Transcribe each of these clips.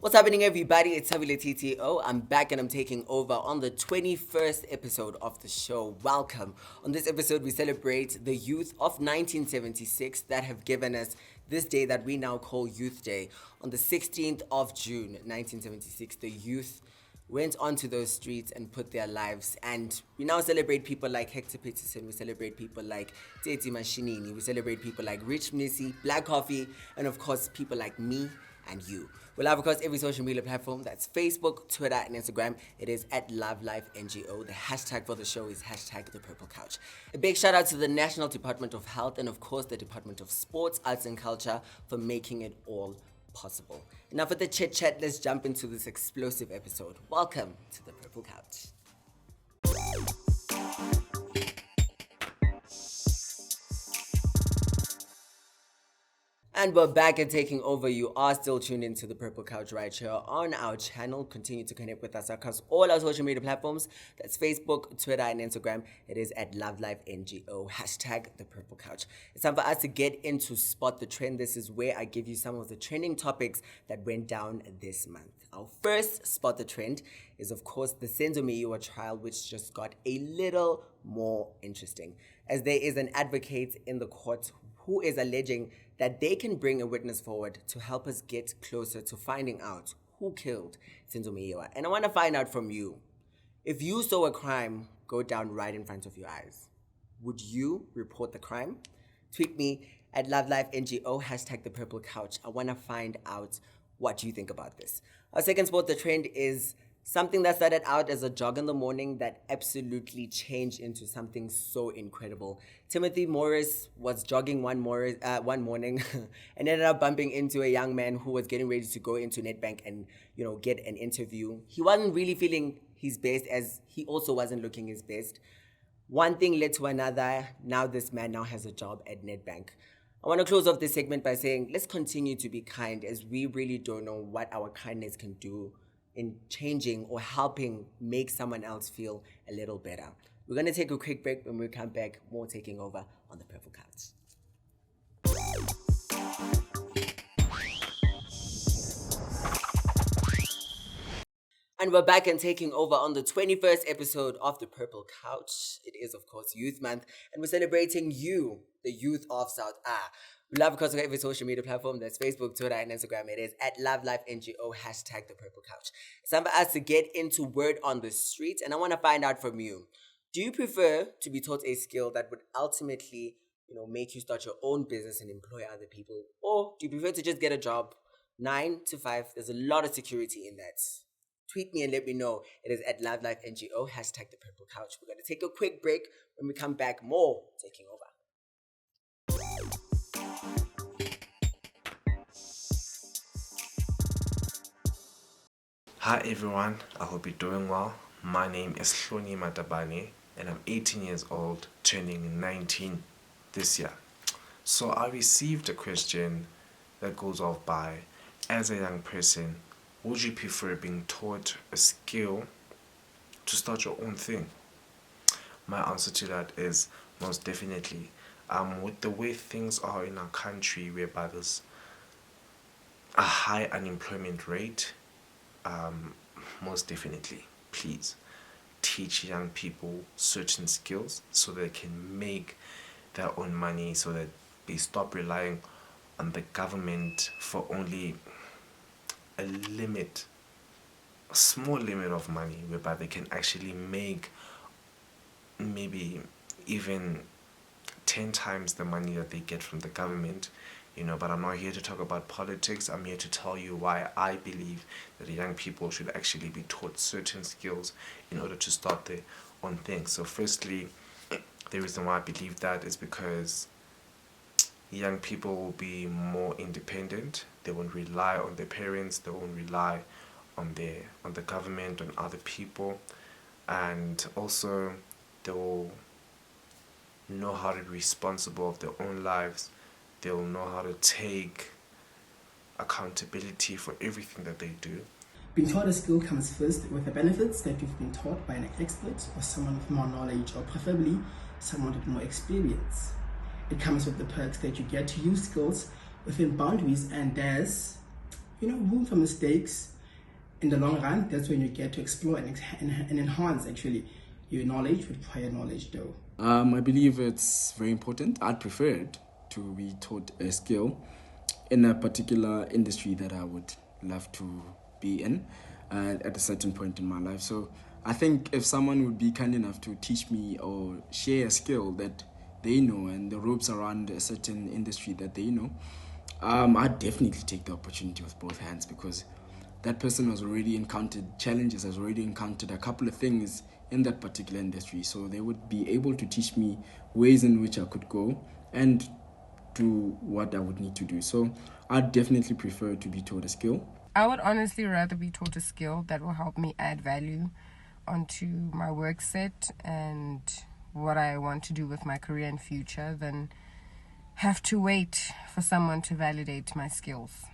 What's happening, everybody? It's Thabile TTO. I'm back and I'm taking over on the 21st episode of the show. Welcome. On this episode, we celebrate the youth of 1976 that have given us this day that we now call Youth Day. On the 16th of June, 1976, the youth went onto those streets and put their lives. And we now celebrate people like Hector Peterson. We celebrate people like Teti Mashinini. We celebrate people like Rich Missy, Black Coffee, and of course, people like me and you. We're live across every social media platform. That's Facebook, Twitter, and Instagram. It is at LoveLifeNGO. The hashtag for the show is hashtag The Purple Couch. A big shout out to the National Department of Health and of course the Department of Sports, Arts and Culture for making it all possible. Enough with the chit chat. Let's jump into this explosive episode. Welcome to The Purple Couch. And we're back and taking over. You are still tuned into The Purple Couch right here on our channel. Continue to connect with us across all our social media platforms. That's Facebook, Twitter, and Instagram. It is at LoveLifeNGO, hashtag The Purple Couch. It's time for us to get into Spot the Trend. This is where I give you some of the trending topics that went down this month. Our first Spot the Trend is, of course, the Senzo Meyiwa trial, which just got a little more interesting, as there is an advocate in the court who is alleging that they can bring a witness forward to help us get closer to finding out who killed Senzo Meyiwa. And I want to find out from you, if you saw a crime go down right in front of your eyes, would you report the crime? Tweet me at LoveLifeNGO, hashtag The Purple Couch. I want to find out what you think about this. Our second Spot the Trend is something that started out as a jog in the morning that absolutely changed into something so incredible. Timothy Morris was jogging one morning and ended up bumping into a young man who was getting ready to go into Nedbank and, get an interview. He wasn't really feeling his best, as he also wasn't looking his best. One thing led to another. Now this man now has a job at Nedbank. I want to close off this segment by saying, let's continue to be kind, as we really don't know what our kindness can do in changing or helping make someone else feel a little better. We're going to take a quick break. When we come back, more taking over on The Purple Couch. And we're back and taking over on the 21st episode of The Purple Couch. It is, of course, Youth Month, and we're celebrating you, the youth of South Africa. We love across every social media platform. That's Facebook, Twitter, and Instagram. It is at LoveLifeNGO, hashtag The Purple Couch. It's time for us to get into word on the street, and I want to find out from you. Do you prefer to be taught a skill that would ultimately, make you start your own business and employ other people? Or do you prefer to just get a job, 9 to 5? There's a lot of security in that. Tweet me and let me know. It is at LoveLifeNGO, hashtag The Purple Couch. We're going to take a quick break. When we come back, more taking over. Hi everyone, I hope you're doing well. My name is Hloni Matabane and I'm 18 years old, turning 19 this year. So I received a question that goes off by, as a young person, would you prefer being taught a skill to start your own thing? My answer to that is most definitely. With the way things are in our country, whereby there's a high unemployment rate, most definitely, please teach young people certain skills so they can make their own money, so that they stop relying on the government for only a small limit of money, whereby they can actually make maybe even 10 times the money that they get from the government. But I'm not here to talk about politics. I'm here to tell you why I believe that young people should actually be taught certain skills in order to start their own things. So firstly, the reason why I believe that is because young people will be more independent. They won't rely on their parents. They won't rely on the government, on other people. And also, they will know how to be responsible of their own lives. They'll know how to take accountability for everything that they do. Being taught a skill comes first with the benefits that you've been taught by an expert or someone with more knowledge, or preferably someone with more experience. It comes with the perks that you get to use skills within boundaries, and there's room for mistakes, In the long run, that's when you get to explore and enhance actually your knowledge with prior knowledge though. I believe it's very important. I'd prefer it to be taught a skill in a particular industry that I would love to be in at a certain point in my life. So I think if someone would be kind enough to teach me or share a skill that they know and the ropes around a certain industry that they know, I'd definitely take the opportunity with both hands, because that person has already encountered challenges, has already encountered a couple of things in that particular industry. So they would be able to teach me ways in which I could go and do what I would need to do. So I'd definitely prefer to be taught a skill. I would honestly rather be taught a skill that will help me add value onto my work set and what I want to do with my career and future than have to wait for someone to validate my skills.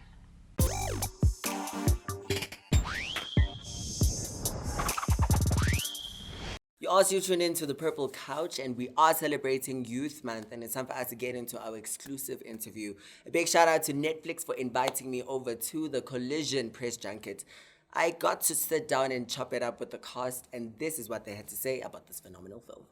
You also tune in to the Purple Couch, and we are celebrating Youth Month, and it's time for us to get into our exclusive interview. A big shout out to Netflix for inviting me over to the Collision press junket. I got to sit down and chop it up with the cast, and this is what they had to say about this phenomenal film.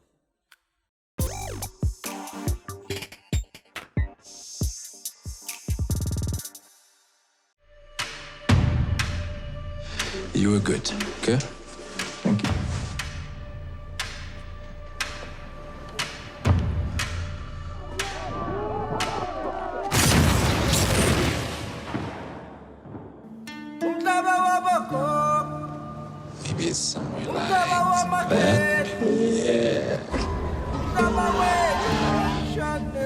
You were good, okay? Thank you. Maybe it's some relaxed, bad. Yeah.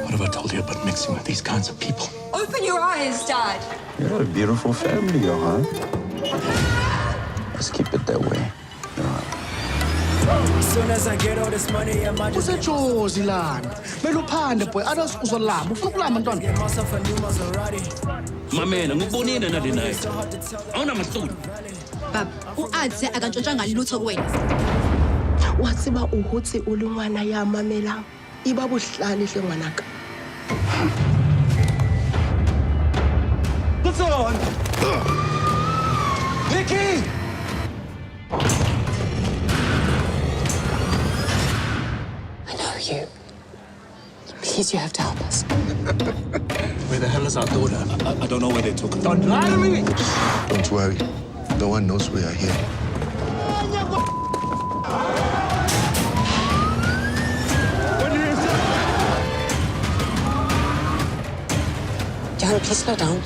What have I told you about mixing with these kinds of people? Open your eyes, Dad. You got a beautiful family, Johan. Let's keep it that way. As soon as I get all this money, I might just get myself a new Maserati. My man, I'm going in another night. I'm not my student. Bab, u-adze akantshontshanga lutho kuwena. Watsiba ukuthi ulungwana ya mamela iba buhlali hle ngwanaka. What's on? Vicky! I know you. Please, you have to help us. Where the hell is our daughter? I don't know where they took her. Don't lie to me! Don't worry. No one knows we are here. Johan, please slow down.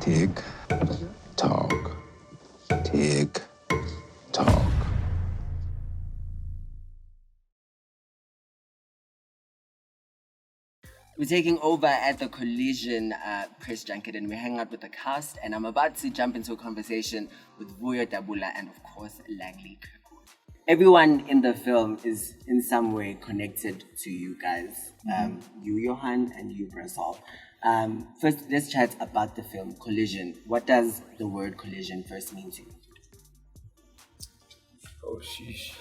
Tick, talk. Tick, talk. We're taking over at the Collision press junket, and we're hanging out with the cast, and I'm about to jump into a conversation with Vuyo Dabula and, of course, Langley Kirkwood. Everyone in the film is in some way connected to you guys. You, Johan, and you, Brasol. First, let's chat about the film Collision. What does the word collision first mean to you? Oh, sheesh.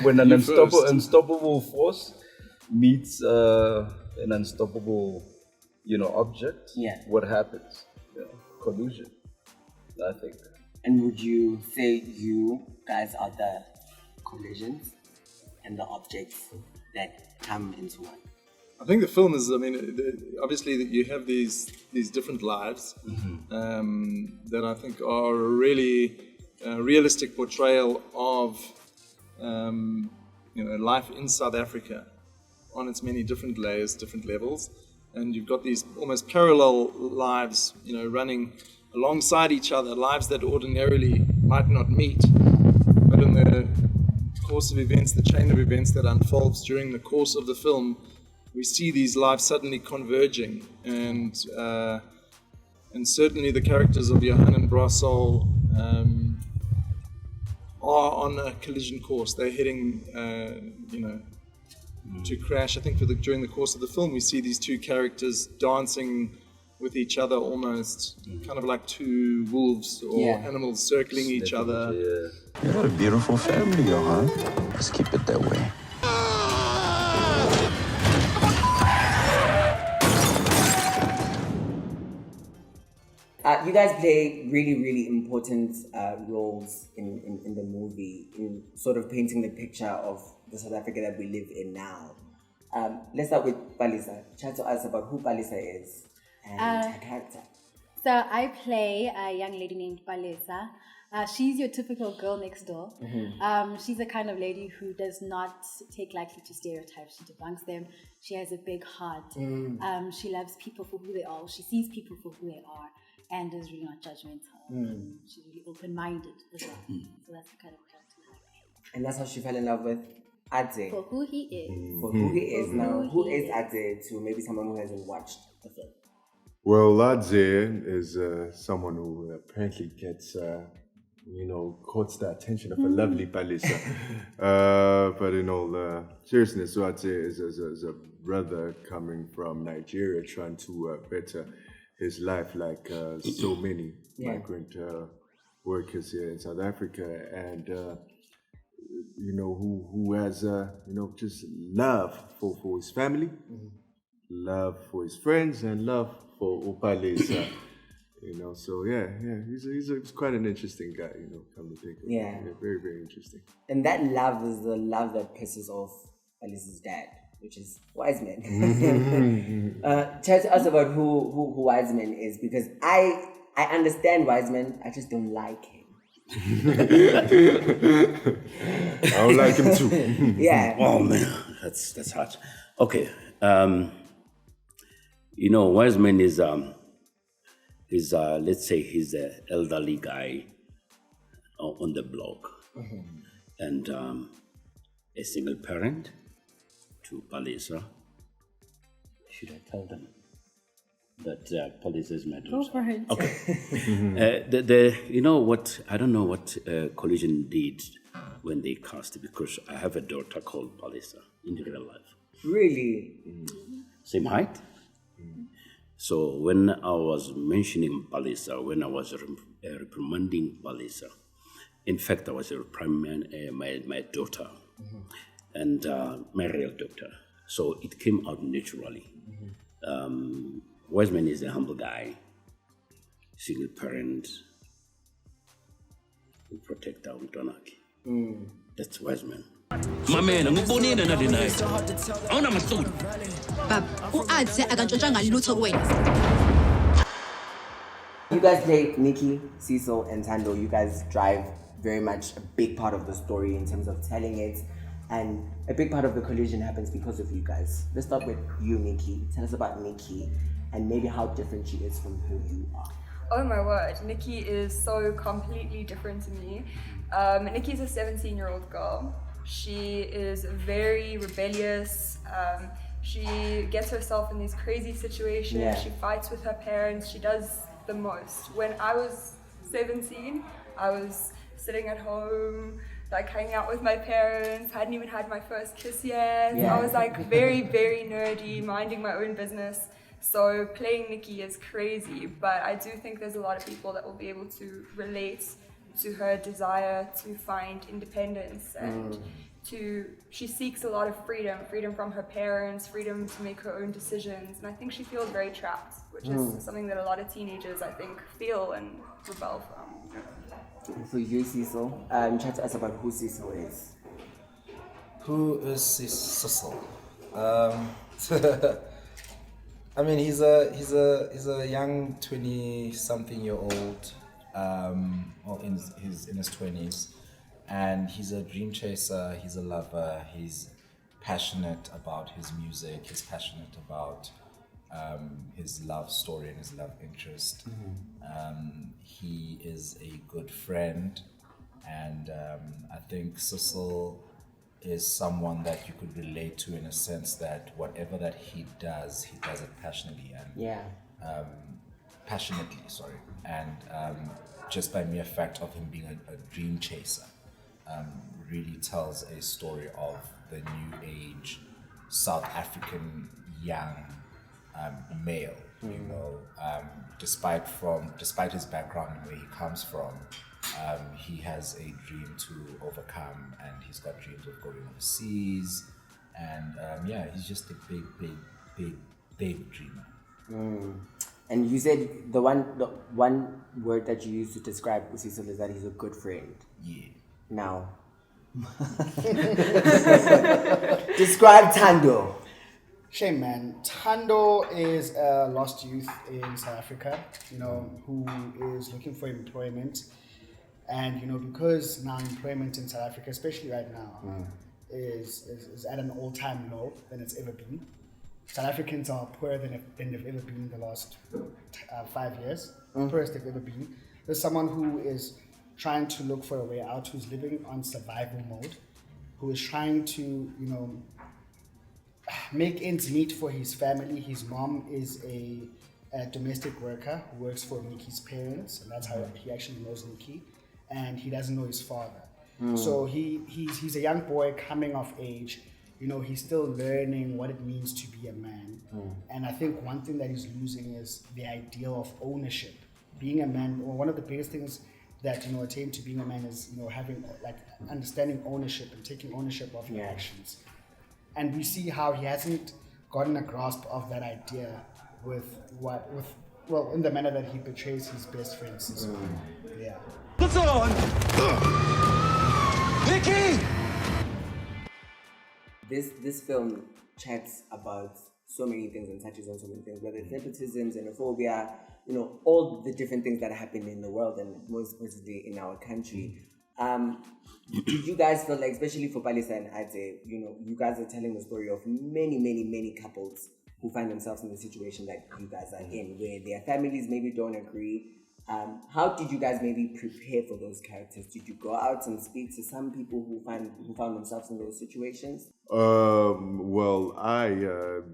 When an unstoppable force meets an unstoppable, object, what happens? Collusion, I think. And would you say you guys are the collisions and the objects that come into one? I think the film is, obviously that you have these different lives that I think are a really realistic portrayal of life in South Africa on its many different layers, different levels. And you've got these almost parallel lives, running alongside each other, lives that ordinarily might not meet. But in the course of events, the chain of events that unfolds during the course of the film, we see these lives suddenly converging, and certainly the characters of Johan and Brasol are on a collision course. They're heading, to crash. I think during the course of the film, we see these two characters dancing with each other almost, kind of like two wolves or animals circling each other. You're a beautiful family, huh? Let's keep it that way. You guys play really, really important roles in the movie, in sort of painting the picture of the South Africa that we live in now. Let's start with Palisa. Chat to us about who Palisa is and her character. So I play a young lady named Palisa. She's your typical girl next door. She's the kind of lady who does not take lightly to stereotypes. She debunks them. She has a big heart. She loves people for who they are. She sees people for who they are and is really not judgmental. She's really open-minded as well. So that's the kind of character I play. And that's how she fell in love with Adze. For who he is. For who he is. Now, who is Adze to maybe someone who hasn't watched the film? Well, Adze is someone who apparently gets, courts the attention of a lovely Palisa. But in all seriousness, Adze is a brother coming from Nigeria trying to better his life like so many migrant workers here in South Africa. And, who has, just love for his family, love for his friends, and love for Upalesa. So he's quite an interesting guy, come to think of it. Very, very interesting. And that love is the love that pisses off Palesa's dad, which is Wiseman. Tell us about who Wiseman is, because I understand Wiseman, I just don't like him. I don't like him too. Yeah. Oh man, that's hard. Okay. Wiseman is let's say he's an elderly guy on the block, and a single parent to Palisa. Should I tell them that Palisa is my daughter? Go for it. Okay. I don't know what Collision did when they cast it, because I have a daughter called Palisa in real life. Really? Same height. So when I was mentioning Palisa, when I was reprimanding Palisa, in fact, I was reprimanding my daughter and my real daughter. So it came out naturally. Wiseman is a humble guy, single parent, who protect our Donaki. That's Wiseman. My man, I'm going to another night. I'm not my Bab, u-Adze akantshontsanga lutho kuwena. You guys play Nikki, Cecil, and Tando. You guys drive very much a big part of the story in terms of telling it, and a big part of the collision happens because of you guys. Let's start with you, Nikki. Tell us about Nikki and maybe how different she is from who you are. Oh my word, Nikki is so completely different to me. Nikki's a 17-year-old girl. She is very rebellious. She gets herself in these crazy situations. She fights with her parents. She does the most. When I was 17, I was sitting at home, like hanging out with my parents. Hadn't even had my first kiss yet. I was like very, very nerdy, minding my own business. So playing Nikki is crazy, but I do think there's a lot of people that will be able to relate to her desire to find independence and she seeks a lot of freedom from her parents, freedom to make her own decisions, and I think she feels very trapped, which is something that a lot of teenagers, I think, feel and rebel from. For you, Cecil, chat to us about who Cecil is. Who is Cecil? I mean, he's a young 20-something-year-old, in his 20s, and he's a dream chaser. He's a lover. He's passionate about his music. He's passionate about his love story and his love interest. He is a good friend, and I think Cecil is someone that you could relate to in a sense that whatever that he does it passionately and passionately, and just by mere fact of him being a dream chaser, really tells a story of the new age South African young male. You know, despite his background and where he comes from, he has a dream to overcome, and he's got dreams of going overseas, and he's just a big dreamer. And you said the one word that you used to describe Usisile is that he's a good friend. Yeah. Now, describe Thando. Shame, man. Thando is a lost youth in South Africa, you know, who is looking for employment. And, you know, because now employment in South Africa, especially right now, is at an all-time low than it's ever been. South Africans are poorer than they've ever been in the last 5 years, poorest they've ever been. There's someone who is trying to look for a way out, who's living on survival mode, who is trying to, you know, make ends meet for his family. His mom is a domestic worker who works for Nikki's parents, and that's how he actually knows Nikki, and he doesn't know his father. So he's a young boy coming of age. You know, he's still learning what it means to be a man. And I think one thing that he's losing is the ideal of ownership. Being a man, or one of the biggest things that, you know, attain to being a man is, you know, having, like, understanding ownership and taking ownership of your actions. And we see how he hasn't gotten a grasp of that idea in the manner that he portrays his best friends. So, yeah. What's on? Nikki! This film chats about so many things and touches on so many things, whether it's nepotism, xenophobia, you know, all the different things that happen in the world and most specifically in our country. Did you guys feel like, especially for Palisa and Ate, you know, you guys are telling the story of many couples who find themselves in the situation that you guys are in, where their families maybe don't agree. How did you guys maybe prepare for those characters? Did you go out and speak to some people who found themselves in those situations? Well, I,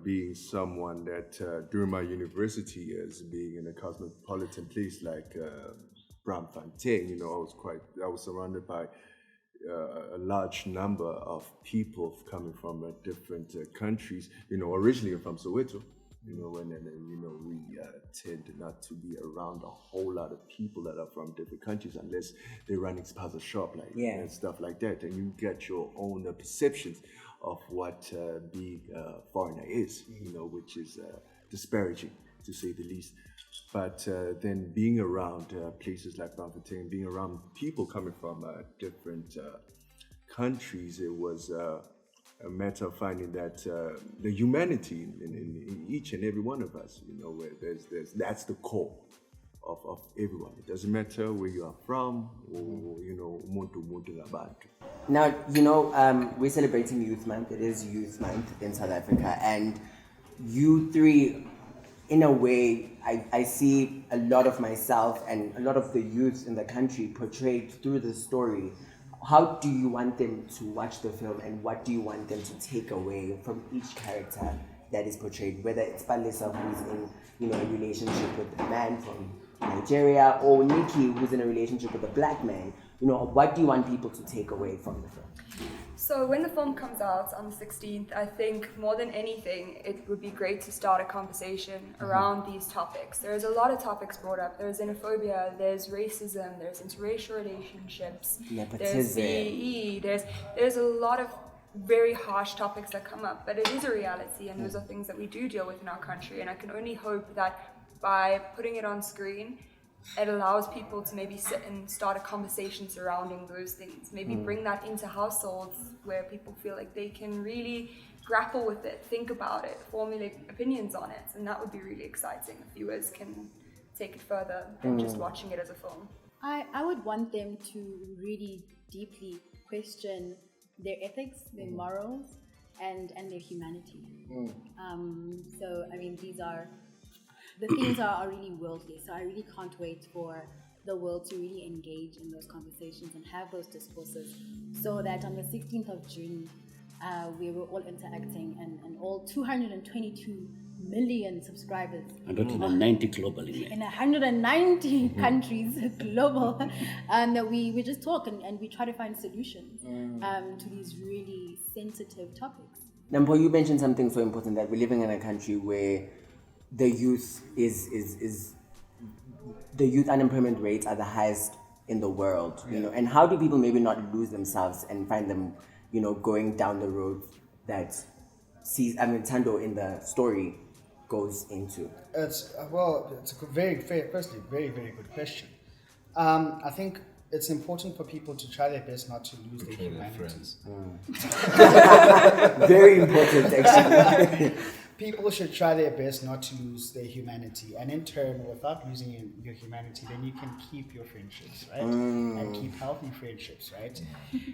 being someone that during my university years, being in a cosmopolitan place like Braamfontein, you know, I was surrounded by a large number of people coming from different countries. You know, originally I'm from Soweto. You know, and you know, we tend not to be around a whole lot of people that are from different countries unless they're running spaza shop, like and stuff like that. And you get your own perceptions of what being a foreigner is, you know, which is disparaging to say the least. But then being around places like Braamfontein, being around people coming from different countries, it was a matter of finding that the humanity in each and every one of us, you know, where that's the core of everyone. It doesn't matter where you are from, or, you know, umuntu ngabantu. Now, you know, we're celebrating Youth Month. It is Youth Month in South Africa, and you three, in a way, I see a lot of myself and a lot of the youth in the country portrayed through the story. How do you want them to watch the film, and what do you want them to take away from each character that is portrayed? Whether it's Palisa, who's in, you know, a relationship with a man from Nigeria, or Nikki, who's in a relationship with a black man. You know, what do you want people to take away from the film? So when the film comes out on the 16th, I think more than anything, it would be great to start a conversation around these topics. There's a lot of topics brought up. There's xenophobia, there's racism, there's interracial relationships, there's CE, there's a lot of very harsh topics that come up, but it is a reality, and those are things that we do deal with in our country. And I can only hope that by putting it on screen, it allows people to maybe sit and start a conversation surrounding those things. Maybe bring that into households where people feel like they can really grapple with it, think about it, formulate opinions on it. And that would be really exciting if viewers can take it further than just watching it as a film. I would want them to really deeply question their ethics, their morals, and their humanity. So, I mean, the themes are really worldly, so I really can't wait for the world to really engage in those conversations and have those discourses, so that on the 16th of June, we were all interacting, and all 222 million subscribers. 190 globally. In 190 countries, global. And we just talk and we try to find solutions to these really sensitive topics. Mpho, you mentioned something so important, that we're living in a country where the youth is the youth unemployment rates are the highest in the world, you know, and how do people maybe not lose themselves and find them, you know, going down the road that Thando in the story goes into? It's a firstly, very, very good question. I think it's important for people to try their best not to lose their humanity. Very important, actually. People should try their best not to lose their humanity, and in turn, without losing your humanity, then you can keep your friendships, right? And keep healthy friendships, right?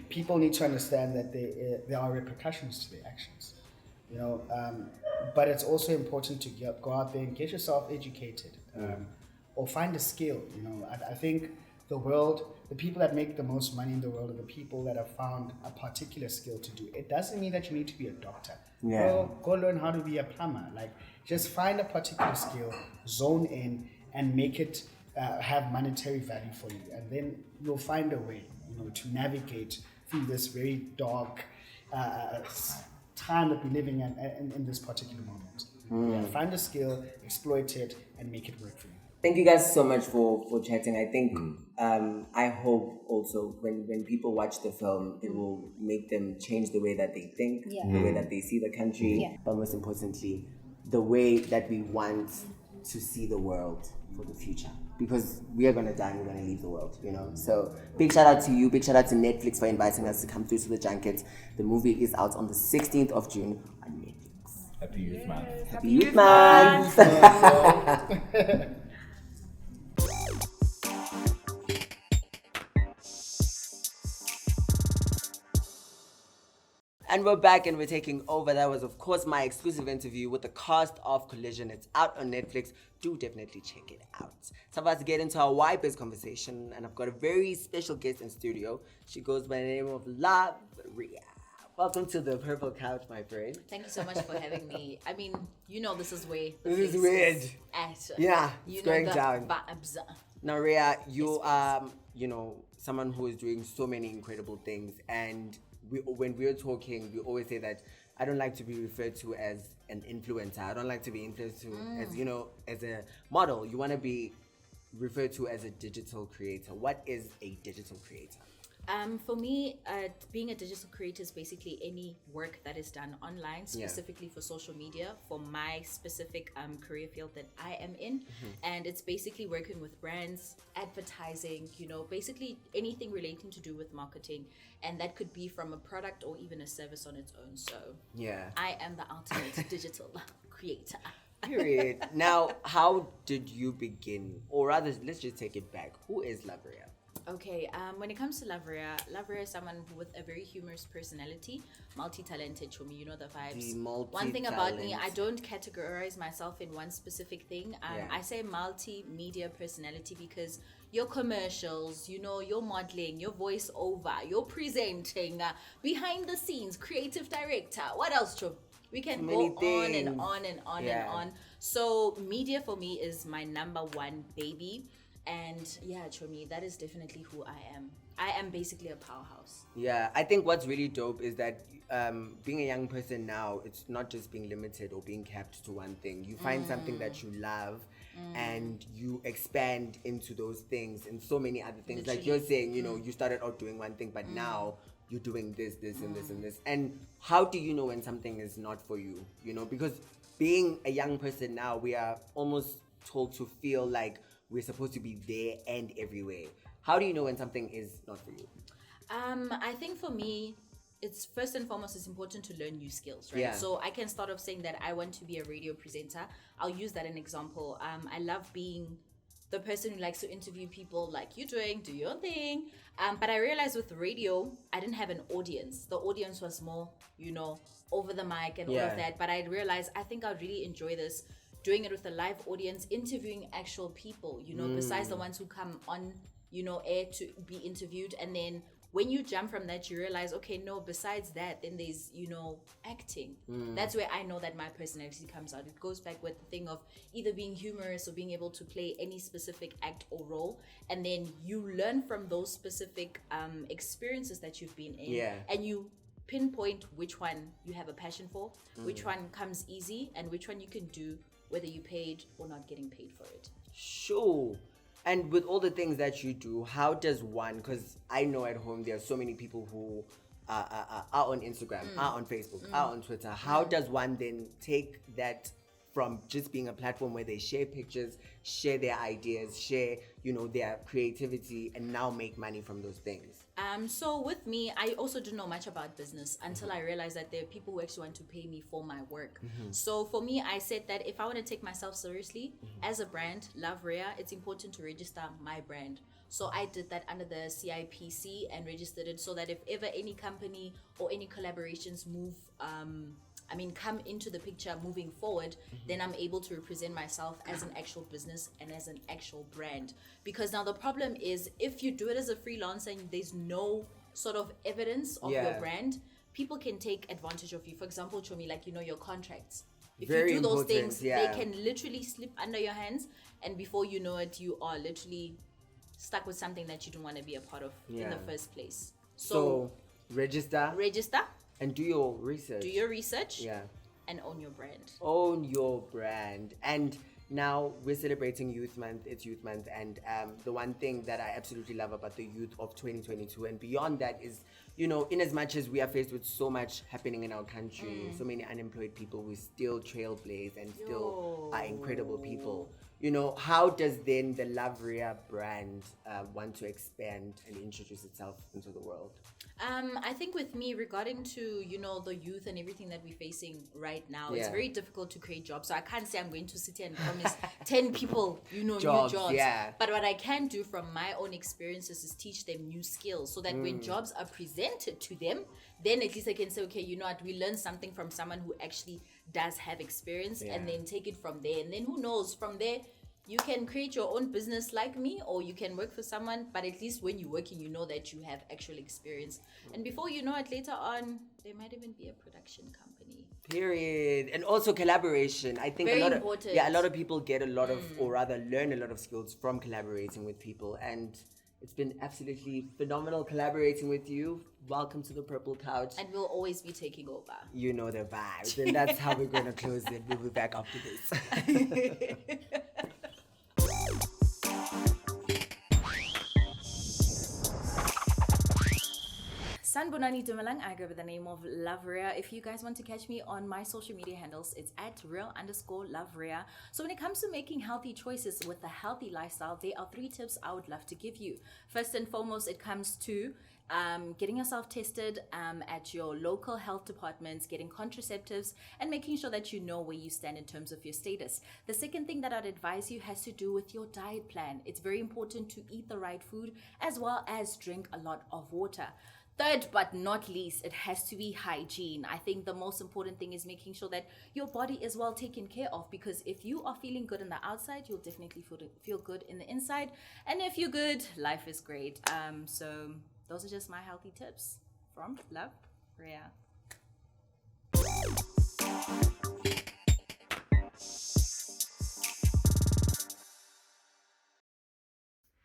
People need to understand that there are repercussions to their actions, you know. But it's also important to go out there and get yourself educated, or find a skill. You know, I think the people that make the most money in the world are the people that have found a particular skill to do. It doesn't mean that you need to be a doctor. Yeah. Go learn how to be a plumber. Like, just find a particular skill, zone in, and make it have monetary value for you, and then you'll find a way, you know, to navigate through this very dark time that we're living in this particular moment. Yeah, find a skill, exploit it, and make it work for you. Thank you guys so much for chatting. I think I hope also when people watch the film, it will make them change the way that they think, the way that they see the country, but most importantly, the way that we want to see the world for the future. Because we are going to die and we're going to leave the world, you know. So big shout out to you, big shout out to Netflix for inviting us to come through to the junket. The movie is out on the 16th of June on Netflix. Happy Youth Month. Happy Youth Month. And we're back and we're taking over. That was, of course, my exclusive interview with the cast of Collision. It's out on Netflix. Do definitely check it out. So I'm about to get into our Y-Biz conversation, and I've got a very special guest in studio. She goes by the name of loveRea. Welcome to the Purple Couch, my friend. Thank you so much for having me. I mean, you know this is where the This is place weird. is at. Yeah, you it's know going the down. Vibes. Now, Rhea, you are, you know, someone who is doing so many incredible things, and when we're talking, we always say that I don't like to be referred to as an influencer. I don't like to be influenced to as, you know, as a model. You want to be referred to as a digital creator. What is a digital creator? For me, being a digital creator is basically any work that is done online, specifically for social media, for my specific career field that I am in. And it's basically working with brands, advertising, you know, basically anything relating to do with marketing. And that could be from a product or even a service on its own. So I am the ultimate digital creator. Period. Now, how did you begin? Or rather, let's just take it back. Who is loveRea? Okay, when it comes to loveRea is someone with a very humorous personality, multi-talented, for me, you know the vibes. One thing about me, I don't categorize myself in one specific thing. I say multimedia personality because your commercials, you know, your modeling, your voiceover, your presenting, behind the scenes, creative director, what else, Cho? We can go on and on and on and on. So media for me is my number one baby. And yeah, Chomi, that is definitely who I am. I am basically a powerhouse. Yeah, I think what's really dope is that being a young person now, it's not just being limited or being capped to one thing. You find something that you love and you expand into those things and so many other things. Literally. Like you're saying, you know, you started out doing one thing, but now you're doing this and this and this. And how do you know when something is not for you? You know, because being a young person now, we are almost told to feel like we're supposed to be there and everywhere. How do you know when something is not for you? I think for me, it's first and foremost, it's important to learn new skills, right? Yeah. So I can start off saying that I want to be a radio presenter. I'll use that as an example. I love being the person who likes to interview people like you're doing, do your thing. But I realized with radio, I didn't have an audience. The audience was more, you know, over the mic and all of that. But I realized I think I'd really enjoy this, doing it with a live audience, interviewing actual people, you know, besides the ones who come on, you know, air to be interviewed. And then when you jump from that, you realize, okay, no, besides that, then there's, you know, acting. That's where I know that my personality comes out. It goes back with the thing of either being humorous or being able to play any specific act or role. And then you learn from those specific experiences that you've been in. And you pinpoint which one you have a passion for, which one comes easy, and which one you can do whether you paid or not getting paid for it. Sure. And with all the things that you do, how does one, because I know at home there are so many people who are on Instagram, are on Facebook, are on Twitter. How does one then take that from just being a platform where they share pictures, share their ideas, share, their creativity, and now make money from those things? So with me, I also don't know much about business until I realized that there are people who actually want to pay me for my work. So for me, I said that if I want to take myself seriously as a brand, loveRea, it's important to register my brand. So I did that under the CIPC and registered it so that if ever any company or any collaborations come into the picture moving forward, then I'm able to represent myself as an actual business and as an actual brand. Because now the problem is, if you do it as a freelancer and there's no sort of evidence of your brand, people can take advantage of you. For example, Chomi, your contracts. If Very you do those important, things, they can literally slip under your hands, and before you know it, you are literally stuck with something that you don't want to be a part of in the first place. So register. And do your research. Yeah. And own your brand. Own your brand. And now we're celebrating Youth Month. It's Youth Month. And the one thing that I absolutely love about the youth of 2022 and beyond that is, in as much as we are faced with so much happening in our country, so many unemployed people, we still trailblaze and still are incredible people. How does then the loveRea brand want to expand and introduce itself into the world? I think with me, regarding to, the youth and everything that we're facing right now, it's very difficult to create jobs. So I can't say I'm going to sit here and promise 10 people, new jobs. Yeah. But what I can do from my own experiences is teach them new skills so that when jobs are presented to them, then at least I can say, okay, you know what, we learned something from someone who actually does have experience and then take it from there. And then who knows, from there, you can create your own business like me, or you can work for someone, but at least when you're working, you know that you have actual experience. And before you know it, later on, there might even be a production company. Period. And also collaboration. I think Very a lot of people get a lot of, or rather learn a lot of skills from collaborating with people. And it's been absolutely phenomenal collaborating with you. Welcome to the Purple Couch. And we'll always be taking over. You know the vibes. And that's how we're going to close it. We'll be back after this. Sanbonani Dumalang, I go by the name of loveRea. If you guys want to catch me on my social media handles, it's at @real_loveRea. So when it comes to making healthy choices with a healthy lifestyle, there are 3 tips I would love to give you. First and foremost, it comes to getting yourself tested at your local health departments, getting contraceptives, and making sure that you know where you stand in terms of your status. The second thing that I'd advise you has to do with your diet plan. It's very important to eat the right food as well as drink a lot of water. Third but not least, it has to be hygiene. I think the most important thing is making sure that your body is well taken care of, because if you are feeling good on the outside, you'll definitely feel good in the inside. And if you're good, life is great. So those are just my healthy tips from loveRea.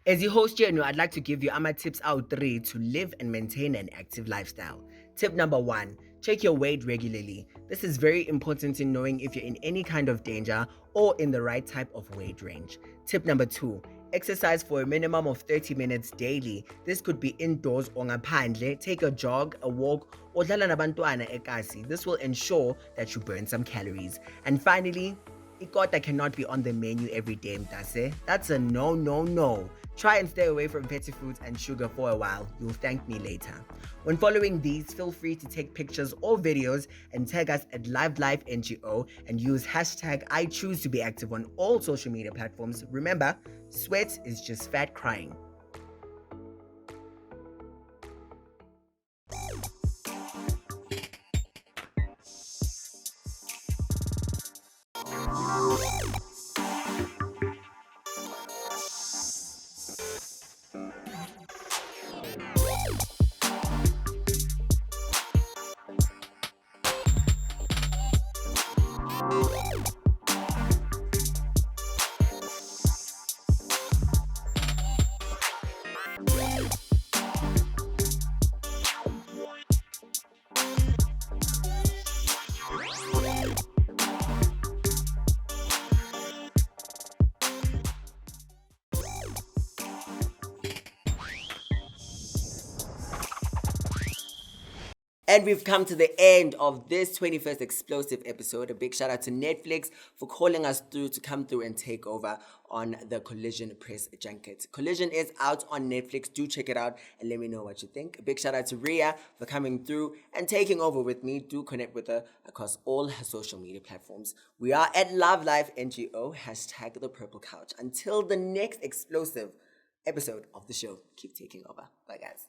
As your host, Jenu, I'd like to give you my tips out 3 to live and maintain an active lifestyle. Tip number 1, check your weight regularly. This is very important in knowing if you're in any kind of danger or in the right type of weight range. Tip number 2, exercise for a minimum of 30 minutes daily. This could be indoors or ngaphandle. Take a jog, a walk, or dlala nabantwana ekasi. This will ensure that you burn some calories. And finally, ikota cannot be on the menu every day, mtase. That's a no. Try and stay away from petty foods and sugar for a while. You'll thank me later. When following these, feel free to take pictures or videos and tag us at loveLifeNGO and use #IChooseToBeActive on all social media platforms. Remember, sweat is just fat crying. And we've come to the end of this 21st explosive episode. A big shout out to Netflix for calling us through to come through and take over on the Collision press junket. Collision is out on Netflix. Do check it out and let me know what you think. A big shout out to Rhea for coming through and taking over with me. Do connect with her across all her social media platforms. We are at Love Life NGO, hashtag the Purple Couch. Until the next explosive episode of the show, keep taking over. Bye, guys.